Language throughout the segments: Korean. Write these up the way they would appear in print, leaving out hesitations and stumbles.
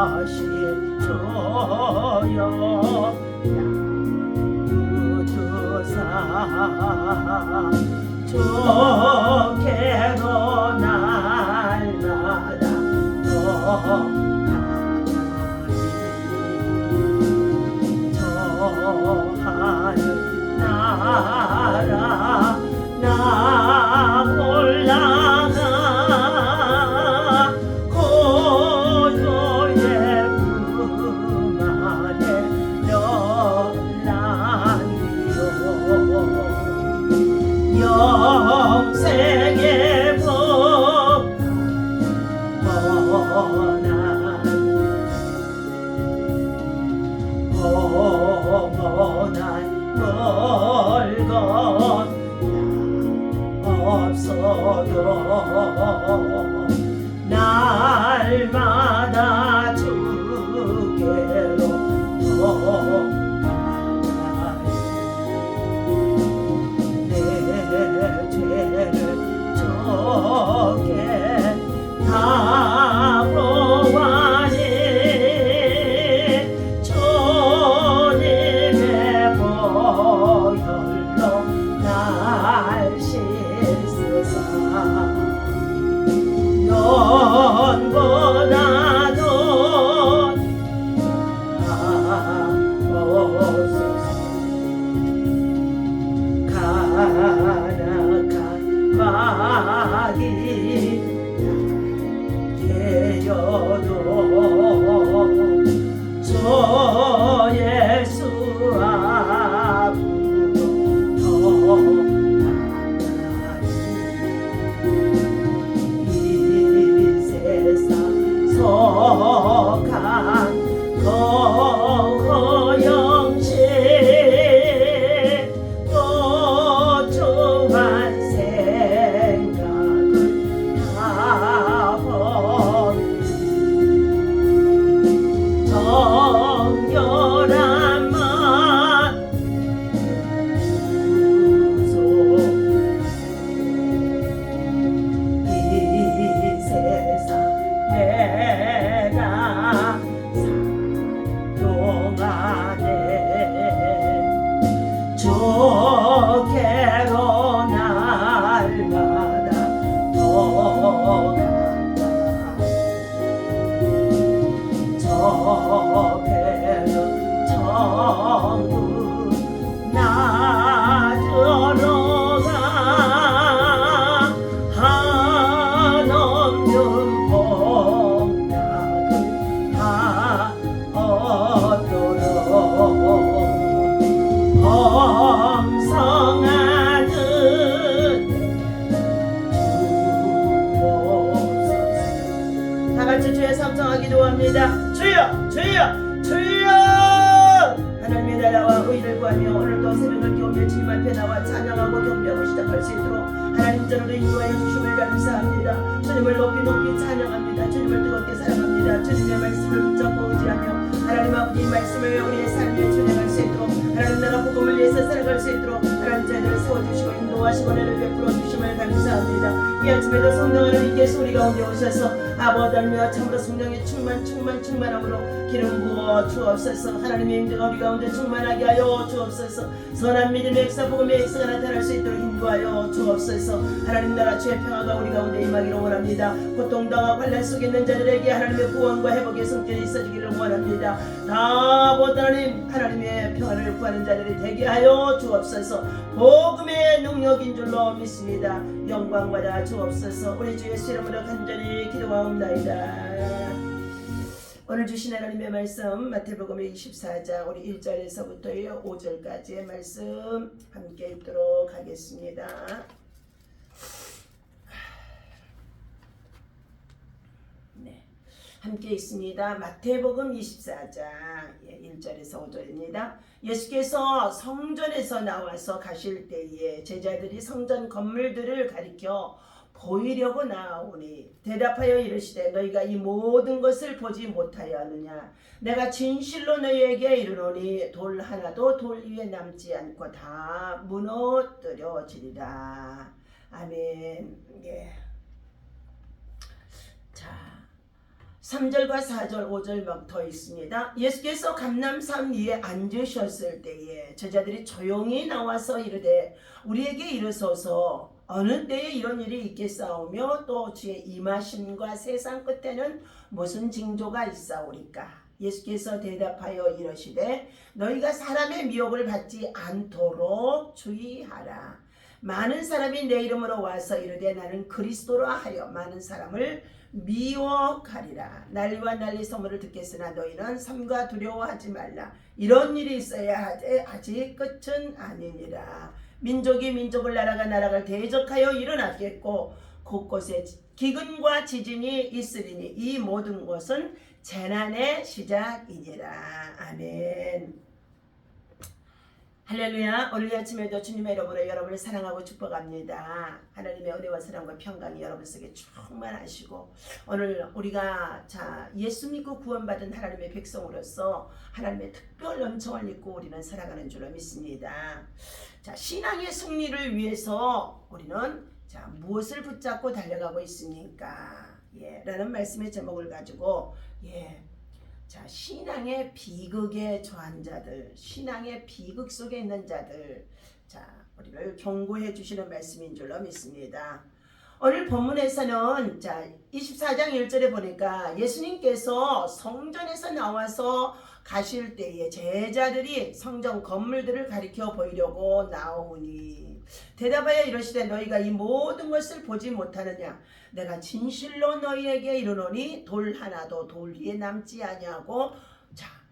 주여 양구주사 주께로 날마다 저 하늘 나라 나 올라가 고요의 품 안에 열랑이요 영생의 복 뻔한 멀건 없어도 날마다 주께로 내 죄를 적게 다 보아니 주님의 보혈로 날 씻으사 영보다도 나옵소서 가나간 마귀 되어도 주 예수 앞으로 더 나아가니 이 세상 속한 거영시 또 주한 생각을 다 버리고 정결한 맘 이 세상 내가 사용하네 주께로 날마다 더 저배는 전부 나 들어가 한없는 복락을 다 얻도록 범성하는 주옵소서. 다같이 주의 삼성하기 기도합니다. 주여 주여 주여 하나님의 나라와 의를 구하며 오늘도 새벽을 깨우며 주님 앞에 나와 찬양하고 경배하고 시작할 수 있도록 하나님 저를 인도하여 주심을 감사합니다. 주님을 높이 높이 찬양합니다. 주님을 뜨겁게 사랑합니다. 주님의 말씀을 붙잡고 의지하며 하나님 아버지 말씀을 우리의 삶에 준행할 수 있도록 하나님 나라 복음을 위해서 살아갈 수 있도록 하나님 저희들을 세워주시고 인도하시고 은혜를 베풀어 주심을 감사합니다. 이 아침에도 성령을 이께서 우리 가운데 오셔서 아버지며 참으로 성령의 충만함으로 기름 부어 주옵소서. 하나님의 임재가 우리 가운데 충만하게 하여 주옵소서. 선한 믿음의 역사 복음의 역사가 나타날 수 있도록 인도하여 주옵소서. 하나님 나라 주의 평화가 우리 가운데 임하기를 원합니다. 고통당하고 환난 속에 있는 자들에게 하나님의 구원과 회복의 성전이 있어지기를 원합니다. 다보다 하나님의 평화를 구하는 자들이 되게 하여 주옵소서. 복음의 능력인 줄로 믿습니다. 영광 받아 주옵소서. 우리 주 예수 이름으로 간절히 기도하옵나이다. 오늘 주신 하나님의 말씀 마태복음 24장 우리 1절에서부터 5절까지의 말씀 함께 읽도록 하겠습니다. 네, 함께 읽습니다. 마태복음 24장 1절에서 5절입니다. 예수께서 성전에서 나와서 가실 때에 제자들이 성전 건물들을 가리켜 보이려고 나오니 대답하여 이르시되 너희가 이 모든 것을 보지 못하였느냐. 내가 진실로 너희에게 이르노니 돌 하나도 돌 위에 남지 않고 다 무너뜨려지리라. 아멘. 예. 자, 3절과 4절 5절 막 더 있습니다. 예수께서 감람산 위에 앉으셨을 때에 제자들이 조용히 나와서 이르되 우리에게 이르소서 어느 때에 이런 일이 있겠사오며 또 주의 임하심과 세상 끝에는 무슨 징조가 있사오리까. 예수께서 대답하여 이러시되 너희가 사람의 미혹을 받지 않도록 주의하라. 많은 사람이 내 이름으로 와서 이르되 나는 그리스도라 하여 많은 사람을 미혹하리라. 난리와 난리 소문을 듣겠으나 너희는 삼가 두려워하지 말라. 이런 일이 있어야 하되 아직 끝은 아니니라. 민족이 민족을 나라가 나라를 대적하여 일어나겠고 곳곳에 기근과 지진이 있으리니 이 모든 것은 재난의 시작이니라. 아멘. 할렐루야. 오늘 아침에도 주님의 이름으로 여러분을 사랑하고 축복합니다. 하나님의 은혜와 사랑과 평강이 여러분 속에 충만하시고 오늘 우리가 예수 믿고 구원받은 하나님의 백성으로서 하나님의 특별 은총을 입고 우리는 살아가는 줄로 믿습니다. 신앙의 승리를 위해서 우리는 무엇을 붙잡고 달려가고 있습니까? 라는 말씀의 제목을 가지고 신앙의 비극에 처한 자들, 신앙의 비극 속에 있는 자들, 우리를 경고해 주시는 말씀인 줄로 믿습니다. 오늘 본문에서는 24장 1절에 보니까 예수님께서 성전에서 나와서 가실 때에 제자들이 성전 건물들을 가리켜 보이려고 나오니 대답하여 이르시되 너희가 이 모든 것을 보지 못하느냐. 내가 진실로 너희에게 이르노니 돌 하나도 돌 위에 남지 아니하고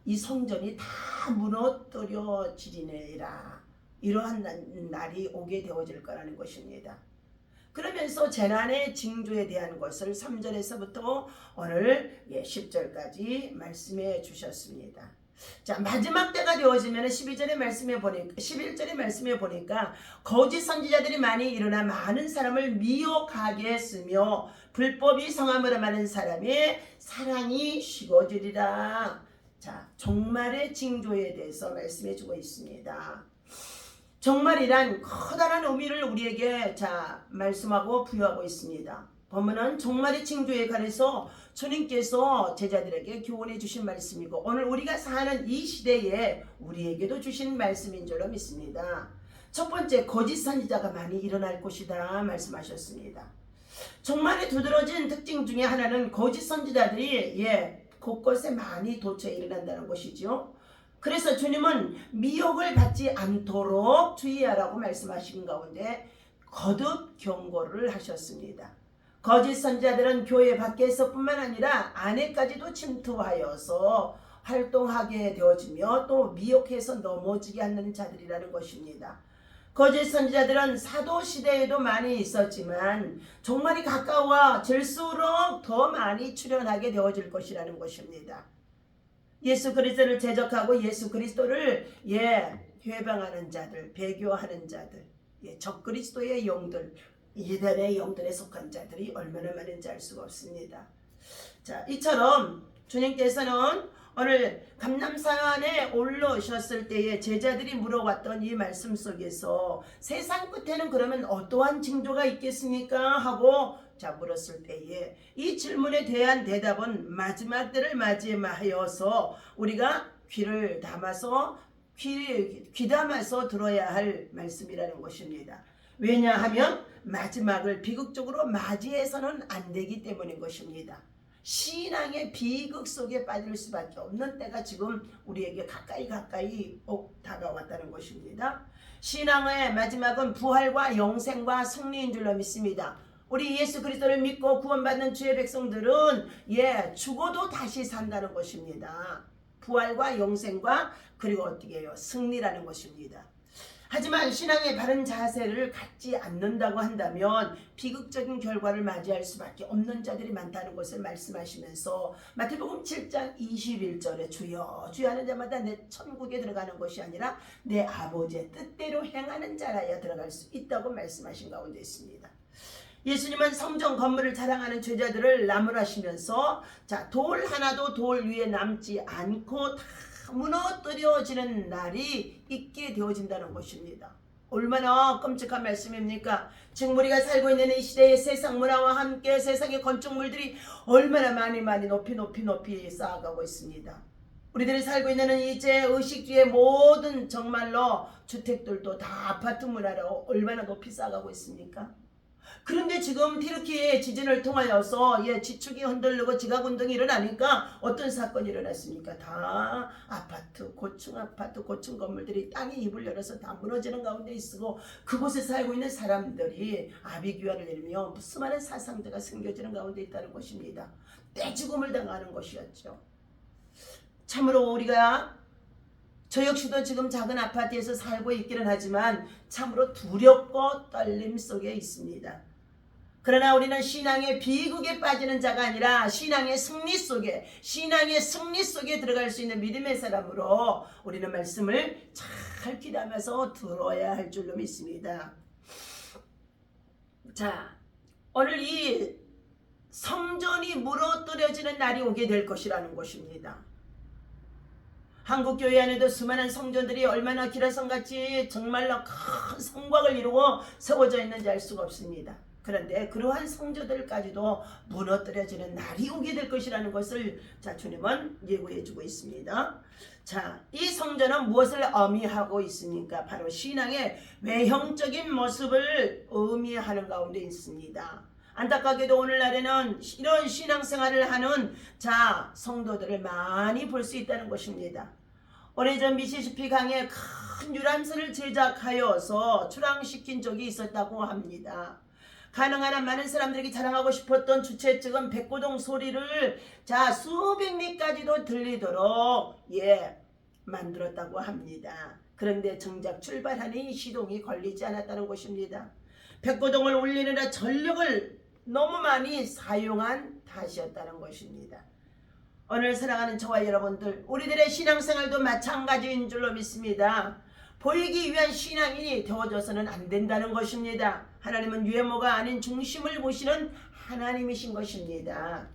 이 성전이 다 무너뜨려지리라. 이러한 날이 오게 되어질 거라는 것입니다. 그러면서 재난의 징조에 대한 것을 3절에서부터 오늘 10절까지 말씀해 주셨습니다. 마지막 때가 되어지면 11절의 말씀에 보니까 거짓 선지자들이 많이 일어나 많은 사람을 미혹하게 했으며 불법이 성함으로 많은 사람의 사랑이 식어지리라. 종말의 징조에 대해서 말씀해 주고 있습니다. 종말이란 커다란 의미를 우리에게 말씀하고 부여하고 있습니다. 본문은 종말의 징조에 관해서 주님께서 제자들에게 교훈해 주신 말씀이고 오늘 우리가 사는 이 시대에 우리에게도 주신 말씀인 줄로 믿습니다. 첫 번째, 거짓 선지자가 많이 일어날 것이다 말씀하셨습니다. 종말에 두드러진 특징 중에 하나는 거짓 선지자들이 곳곳에 많이 도처에 일어난다는 것이죠. 그래서 주님은 미혹을 받지 않도록 주의하라고 말씀하신 가운데 거듭 경고를 하셨습니다. 거짓 선지자들은 교회 밖에서뿐만 아니라 안에까지도 침투하여서 활동하게 되어지며 또 미혹해서 넘어지게 하는 자들이라는 것입니다. 거짓 선지자들은 사도 시대에도 많이 있었지만 종말이 가까워질수록 더 많이 출현하게 되어질 것이라는 것입니다. 예수 그리스도를 대적하고 예수 그리스도를 회방하는 자들, 배교하는 자들, 적그리스도의 영들, 이단의 영들에 속한 자들이 얼마나 많은지 알 수가 없습니다. 이처럼 주님께서는 오늘 감람산에 올라오셨을 때에 제자들이 물어봤던 이 말씀 속에서 세상 끝에는 그러면 어떠한 징조가 있겠습니까? 하고 물었을 때에 이 질문에 대한 대답은 마지막 때를 맞이하여서 우리가 귀를 담아서 귀담아서 들어야 할 말씀이라는 것입니다. 왜냐하면 마지막을 비극적으로 맞이해서는 안 되기 때문인 것입니다. 신앙의 비극 속에 빠질 수밖에 없는 때가 지금 우리에게 가까이 다가왔다는 것입니다. 신앙의 마지막은 부활과 영생과 승리인 줄로 믿습니다. 우리 예수 그리스도를 믿고 구원받는 주의 백성들은 죽어도 다시 산다는 것입니다. 부활과 영생과 그리고 어떻게 해요? 승리라는 것입니다. 하지만 신앙의 바른 자세를 갖지 않는다고 한다면 비극적인 결과를 맞이할 수밖에 없는 자들이 많다는 것을 말씀하시면서 마태복음 7장 21절에 주여 주여 하는 자마다 내 천국에 들어가는 것이 아니라 내 아버지의 뜻대로 행하는 자라야 들어갈 수 있다고 말씀하신 가운데 있습니다. 예수님은 성전 건물을 자랑하는 제자들을 나무라시면서 돌 하나도 돌 위에 남지 않고 다 무너뜨려지는 날이 있게 되어진다는 것입니다. 얼마나 끔찍한 말씀입니까? 지금 우리가 살고 있는 이 시대의 세상 문화와 함께 세상의 건축물들이 얼마나 많이 높이 쌓아가고 있습니다. 우리들이 살고 있는 이제 의식주의 모든 정말로 주택들도 다 아파트 문화로 얼마나 높이 쌓아가고 있습니까? 그런데 지금 튀르키예 지진을 통하여서 지축이 흔들리고 지각운동이 일어나니까 어떤 사건이 일어났습니까? 다 아파트, 고층 건물들이 땅에 입을 열어서 다 무너지는 가운데 있고 그곳에 살고 있는 사람들이 아비규환을 내리며 수많은 사상자가 숨겨지는 가운데 있다는 것입니다. 떼죽음을 당하는 것이었죠. 참으로 우리가 저 역시도 지금 작은 아파트에서 살고 있기는 하지만 참으로 두렵고 떨림 속에 있습니다. 그러나 우리는 신앙의 비극에 빠지는 자가 아니라 신앙의 승리 속에 들어갈 수 있는 믿음의 사람으로 우리는 말씀을 잘 기도하면서 들어야 할 줄로 믿습니다. 자, 오늘 이 성전이 무너뜨려지는 날이 오게 될 것이라는 것입니다. 한국교회 안에도 수많은 성전들이 얼마나 기라성같이 정말로 큰 성곽을 이루고 세워져 있는지 알 수가 없습니다. 그런데 그러한 성전들까지도 무너뜨려지는 날이 오게 될 것이라는 것을 주님은 예고해 주고 있습니다. 자, 이 성전은 무엇을 의미하고 있습니까? 바로 신앙의 외형적인 모습을 의미하는 가운데 있습니다. 안타깝게도 오늘날에는 이런 신앙생활을 하는 성도들을 많이 볼 수 있다는 것입니다. 오래전 미시시피 강에 큰 유람선을 제작하여서 출항시킨 적이 있었다고 합니다. 가능한 한 많은 사람들에게 자랑하고 싶었던 주최측은 백고동 소리를 수백 리까지도 들리도록 만들었다고 합니다. 그런데 정작 출발하니 시동이 걸리지 않았다는 것입니다. 백고동을 올리느라 전력을 너무 많이 사용한 탓이었다는 것입니다. 오늘 사랑하는 저와 여러분들, 우리들의 신앙생활도 마찬가지인 줄로 믿습니다. 보이기 위한 신앙인이 되어져서는 안 된다는 것입니다. 하나님은 유해모가 아닌 중심을 보시는 하나님이신 것입니다.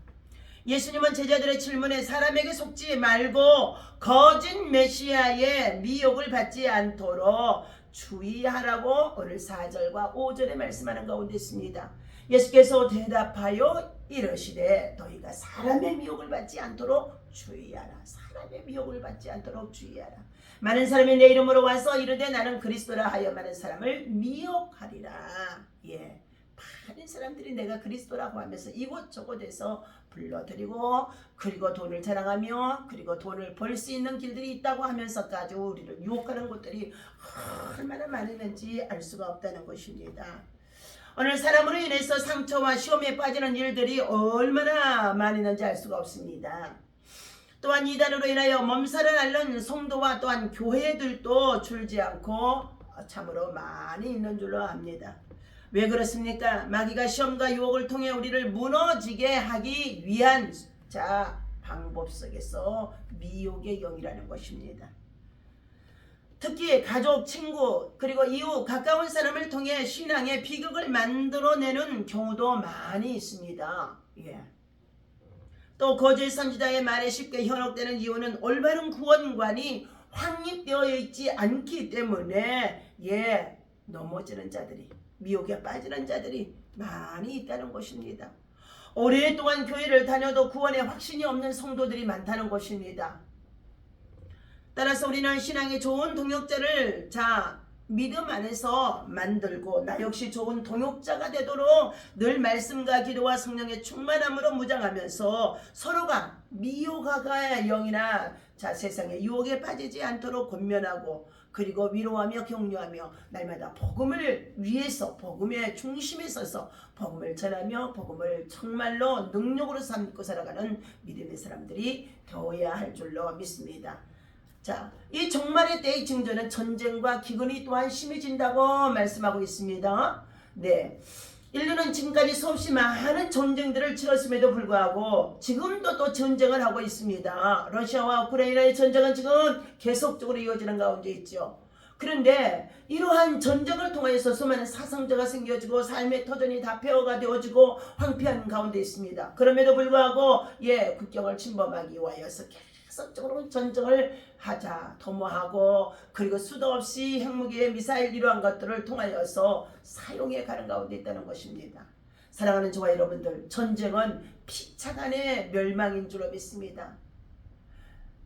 예수님은 제자들의 질문에 사람에게 속지 말고 거짓 메시아의 미혹을 받지 않도록 주의하라고 오늘 4절과 5절에 말씀하는 가운데 있습니다. 예수께서 대답하여 이르시되 너희가 사람의 미혹을 받지 않도록 주의하라. 사람의 미혹을 받지 않도록 주의하라. 많은 사람이 내 이름으로 와서 이르되 나는 그리스도라 하여 많은 사람을 미혹하리라. 많은 사람들이 내가 그리스도라고 하면서 이곳저곳에서 불러들이고 그리고 돈을 자랑하며 그리고 돈을 벌 수 있는 길들이 있다고 하면서까지 우리를 유혹하는 것들이 얼마나 많은지 알 수가 없다는 것입니다. 오늘 사람으로 인해서 상처와 시험에 빠지는 일들이 얼마나 많이 있는지 알 수가 없습니다. 또한 이단으로 인하여 몸살을 앓는 성도와 또한 교회들도 줄지 않고 참으로 많이 있는 줄로 압니다. 왜 그렇습니까? 마귀가 시험과 유혹을 통해 우리를 무너지게 하기 위한 방법 속에서 미혹의 영이라는 것입니다. 특히 가족, 친구, 그리고 이웃, 가까운 사람을 통해 신앙의 비극을 만들어내는 경우도 많이 있습니다. 또 거짓 선지자의 말에 쉽게 현혹되는 이유는 올바른 구원관이 확립되어 있지 않기 때문에 넘어지는 자들이, 미혹에 빠지는 자들이 많이 있다는 것입니다. 오랫동안 교회를 다녀도 구원에 확신이 없는 성도들이 많다는 것입니다. 따라서 우리는 신앙의 좋은 동역자를 믿음 안에서 만들고 나 역시 좋은 동역자가 되도록 늘 말씀과 기도와 성령의 충만함으로 무장하면서 서로가 미혹의 영이나 세상의 유혹에 빠지지 않도록 권면하고 그리고 위로하며 격려하며 날마다 복음을 위해서 복음의 중심에 서서 복음을 전하며 복음을 정말로 능력으로 삼고 살아가는 믿음의 사람들이 되어야 할 줄로 믿습니다. 이 종말의 때의 징조는 전쟁과 기근이 또한 심해진다고 말씀하고 있습니다. 인류는 지금까지 수없이 많은 전쟁들을 치렀음에도 불구하고 지금도 또 전쟁을 하고 있습니다. 러시아와 우크라이나의 전쟁은 지금 계속적으로 이어지는 가운데 있죠. 그런데 이러한 전쟁을 통해서 수많은 사상자가 생겨지고 삶의 터전이 다 폐허가 되어지고 황폐한 가운데 있습니다. 그럼에도 불구하고 국경을 침범하기 위하여서 즉석적으로 전쟁을 하자 도모하고 그리고 수도 없이 핵무기의 미사일 이러한 것들을 통하여서 사용해 가는 가운데 있다는 것입니다. 사랑하는 저와 여러분들, 전쟁은 피차간의 멸망인 줄로 믿습니다.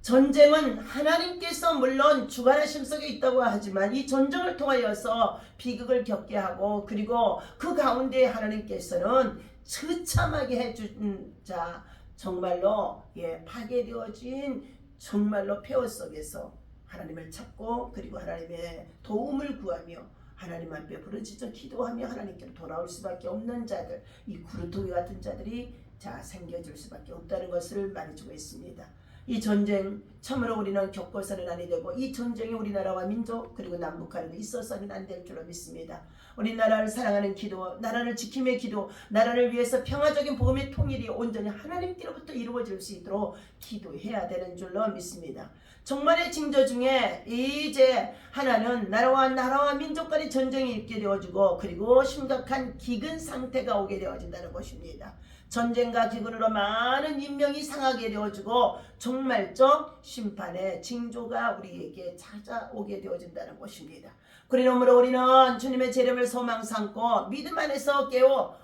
전쟁은 하나님께서 물론 주관하심 속에 있다고 하지만 이 전쟁을 통하여서 비극을 겪게 하고 그리고 그 가운데 하나님께서는 처참하게 해준 자 정말로 파괴되어진 정말로 폐허 속에서 하나님을 찾고 그리고 하나님의 도움을 구하며 하나님 앞에 부르짖어 기도하며 하나님께로 돌아올 수밖에 없는 자들, 이 구루토기 같은 자들이 생겨질 수밖에 없다는 것을 말해주고 있습니다. 이 전쟁 참으로 우리는 겪어서는 아니 되고 이 전쟁이 우리나라와 민족 그리고 남북한에도 있어서는 안 될 줄로 믿습니다. 우리나라를 사랑하는 기도, 나라를 지킴의 기도, 나라를 위해서 평화적인 복음의 통일이 온전히 하나님께로부터 이루어질 수 있도록 기도해야 되는 줄로 믿습니다. 정말의 징조 중에 이제 하나는 나라와 민족 간의 전쟁이 있게 되어지고 그리고 심각한 기근 상태가 오게 되어진다는 것입니다. 전쟁과 기근으로 많은 인명이 상하게 되어지고 종말적 심판의 징조가 우리에게 찾아오게 되어진다는 것입니다. 그러므로 우리는 주님의 재림을 소망 삼고 믿음 안에서 깨워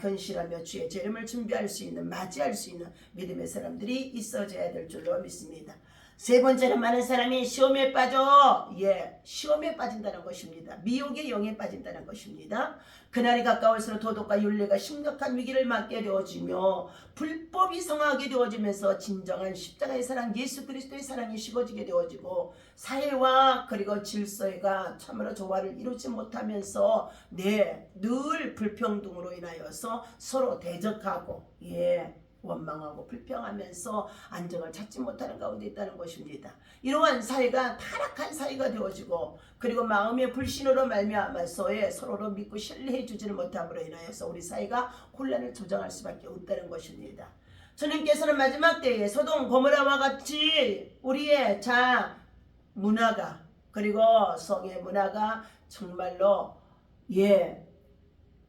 견실하며 주의 재림을 준비할 수 있는, 맞이할 수 있는 믿음의 사람들이 있어져야 될 줄로 믿습니다. 세 번째는 많은 사람이 시험에 빠져 시험에 빠진다는 것입니다. 미혹의 영에 빠진다는 것입니다. 그날이 가까울수록 도덕과 윤리가 심각한 위기를 맞게 되어지며 불법이 성하게 되어지면서 진정한 십자가의 사랑 예수 그리스도의 사랑이 식어지게 되어지고 사회와 그리고 질서가 참으로 조화를 이루지 못하면서 늘 불평등으로 인하여서 서로 대적하고 원망하고 불평하면서 안정을 찾지 못하는 가운데 있다는 것입니다. 이러한 사회가 타락한 사회가 되어지고 그리고 마음의 불신으로 말미암아서 서로를 믿고 신뢰해 주지를 못함으로 인하여서 우리 사회가 혼란을 조장할 수밖에 없다는 것입니다. 주님께서는 마지막 때에 소돔 고모라와 같이 우리의 문화가 그리고 성의 문화가 정말로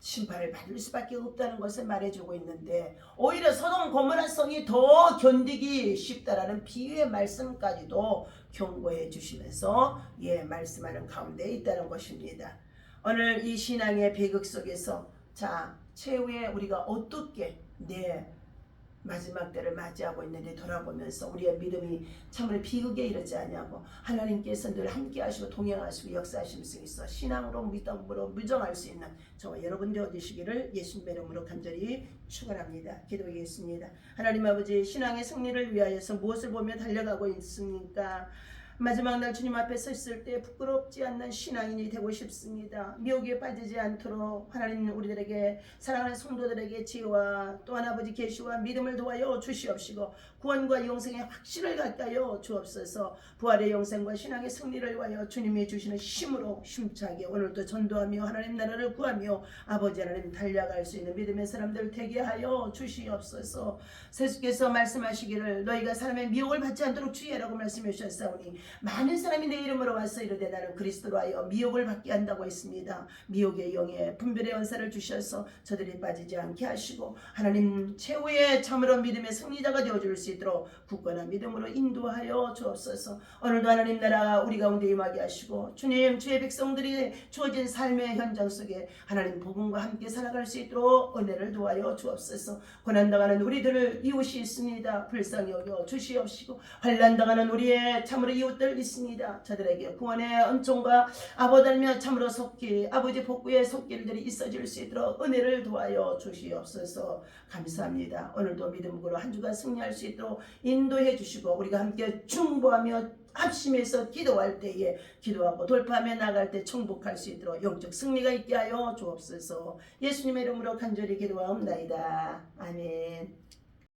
심판을 받을 수밖에 없다는 것을 말해주고 있는데 오히려 소돔 고모라 성이 더 견디기 쉽다라는 비유의 말씀까지도 경고해 주시면서 말씀하는 가운데 있다는 것입니다. 오늘 이 신앙의 비극 속에서 최후에 우리가 어떻게 마지막 때를 맞이하고 있는데 돌아보면서 우리의 믿음이 참으로 비극에 이르지 않냐고 하나님께서 늘 함께 하시고 동행하시고 역사하실 수 있어 신앙으로 믿음으로 무정할 수 있는 저와 여러분들 되시기를 예수님의 이름으로 간절히 축원합니다. 기도하겠습니다. 하나님 아버지, 신앙의 승리를 위하여서 무엇을 보며 달려가고 있습니까? 마지막 날 주님 앞에 서 있을 때 부끄럽지 않는 신앙인이 되고 싶습니다. 미혹에 빠지지 않도록 하나님 우리들에게 사랑하는 성도들에게 지혜와 또한 아버지 계시와 믿음을 도와여 주시옵시고 구원과 영생의 확신을 갖게 하여 주옵소서. 부활의 영생과 신앙의 승리를 위하여 주님이 주시는 힘으로 힘차게 오늘도 전도하며 하나님 나라를 구하며 아버지 하나님 달려갈 수 있는 믿음의 사람들 되게 하여 주시옵소서. 세수께서 말씀하시기를 너희가 사람의 미혹을 받지 않도록 주의하라고 말씀해 주셨사오니 많은 사람이 내 이름으로 와서 이르되 나는 그리스도로 하여 미혹을 받게 한다고 했습니다. 미혹의 영에 분별의 은사를 주셔서 저들이 빠지지 않게 하시고 하나님 최후의 참으로 믿음의 승리자가 되어줄 수 있도록 굳건한 믿음으로 인도하여 주옵소서. 오늘도 하나님 나라가 우리 가운데 임하게 하시고 주님 주의 백성들이 주어진 삶의 현장 속에 하나님 복음과 함께 살아갈 수 있도록 은혜를 도하여 주옵소서. 고난당하는 우리들을 이웃이 있습니다. 불쌍히 여겨 주시옵시고 환난당하는 우리의 참으로 이웃들 있습니다. 저들에게 구원의 은총과 아버지며 참으로 속기 아버지 복구의 속길들이 있어질 수 있도록 은혜를 도하여 주시옵소서. 감사합니다. 오늘도 믿음으로 한 주간 승리할 수 있도록 인도해 주시고 우리가 함께 중보하며 합심해서 기도할 때에 기도하고 돌파하며 나갈 때 정복할 수 있도록 영적 승리가 있게 하여 주옵소서. 예수님의 이름으로 간절히 기도하옵나이다. 아멘.